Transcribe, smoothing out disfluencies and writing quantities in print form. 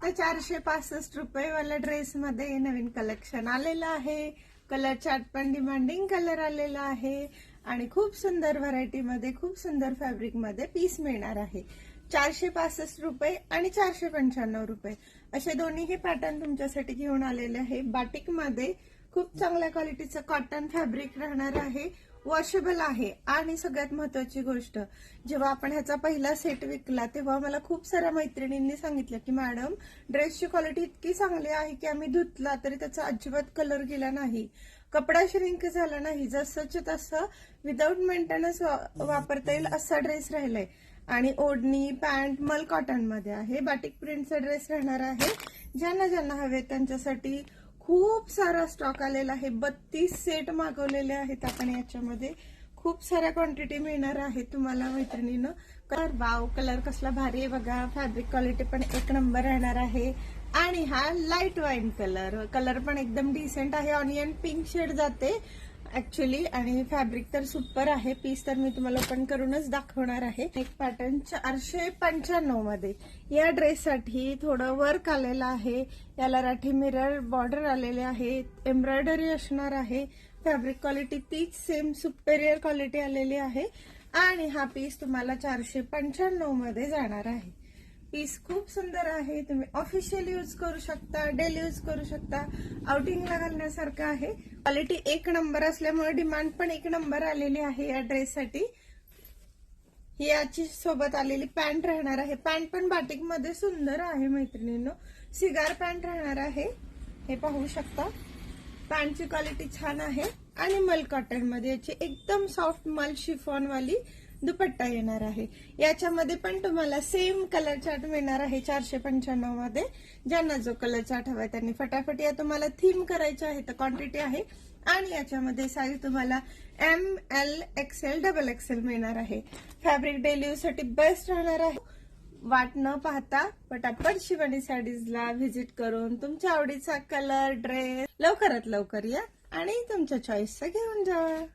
465 वाला ड्रेस मध्ये नवीन कलेक्शन आलेलं आहे. कलर चार्ट पण डिमांडिंग कलर आलेला आहे आणि खूप सुंदर व्हरायटी मध्ये खूप सुंदर फॅब्रिक मध्ये पीस मिळणार आहे. 465 रुपये आणि 495 रुपये असे दोन्हीही पॅटर्न तुमच्यासाठी घेऊन आलेले आहे. बाटिक मध्ये खूप चांगल्या क्वालिटीचं कॉटन फॅब्रिक राहणार आहे. वॉशेबल आहे आणि सगळ्यात महत्वाची गोष्ट, जेव्हा आपण ह्याचा पहिला सेट विकला तेव्हा मला खूप साऱ्या मैत्रिणींनी सांगितलं की मॅडम ड्रेसची क्वालिटी इतकी चांगली आहे की आम्ही धुतला तरी त्याचा अजिबात कलर गेला नाही, कपडा श्रिंक झाला नाही, जसंच तसं विदाऊट मेंटेनन्स वापरता येईल असा ड्रेस राहिलाय. आणि ओढणी पॅन्ट मल कॉटन मध्ये आहे. बाटिक प्रिंटचा ड्रेस राहणार आहे. ज्यांना ज्यांना हवे त्यांच्यासाठी खूप सारा स्टॉक आलेला आहे. 32 सेट मागवलेले आहेत आपण. याच्यामध्ये खूप साऱ्या क्वांटिटी मिळणार आहे तुम्हाला मैत्रिणीनं. वाव, कलर कसला भारी आहे बघा. फॅब्रिक क्वालिटी पण एक नंबर राहणार आहे. आणि हा लाईट वाईन कलर पण एकदम डिसेंट आहे. ऑनियन पिंक शेड जाते ऍक्च्युली. आणि फॅब्रिक तर सुपर आहे. पीस तर मी तुम्हाला ओपन करूनच दाखवणार आहे. एक पॅटर्न 495 मध्ये या ड्रेससाठी थोडं वर्क आलेलं आहे. याला राठी मिरर बॉर्डर आलेले आहे. एम्ब्रॉयडरी असणार आहे. फॅब्रिक क्वालिटी तीच सेम सुपेरियर क्वालिटी आलेली आहे. आणि हा पीस तुम्हाला 495 मध्ये जाणार आहे. पीस खूप सुंदर आहे. तुम्ही ऑफिशियल यूज करू शकता, डेली यूज करू शकता, आउटिंगला घालण्यासारखं आहे. क्वालिटी एक नंबर असल्यामुळे डिमांड पण एक नंबर आलेली आहे या ड्रेससाठी. ही याची सोबत आलेली पॅन्ट राहणार आहे. पॅन्ट पण बाटिक मध्ये सुंदर आहे मैत्रिणींनो. सिगार पॅन्ट राहणार आहे. हे पाहू शकता. पॅन्टची क्वालिटी छान आहे. आणि मल कॉटन मध्ये याची एकदम सॉफ्ट मल शिफॉन वाली दुपट्टा येणार आहे. याच्यामध्ये पण तुम्हाला सेम कलर चार्ट मिळणार आहे 495 मध्ये. ज्यांना जो कलर चार्ट हवाय त्यांनी फटाफट या. तुम्हाला थीम करायचे आहे तर क्वांटिटी आहे. आणि याच्यामध्ये साईज तुम्हाला ML XL XXL मिळणार आहे. फॅब्रिक डेली यूज साठी बेस्ट राहणार आहे. वाट न पाहता पटापट शिवानी साडीजला व्हिजिट करून तुमच्या आवडीचा कलर ड्रेस लवकरात लवकर या आणि तुमच्या चॉईसचा घेऊन जावा.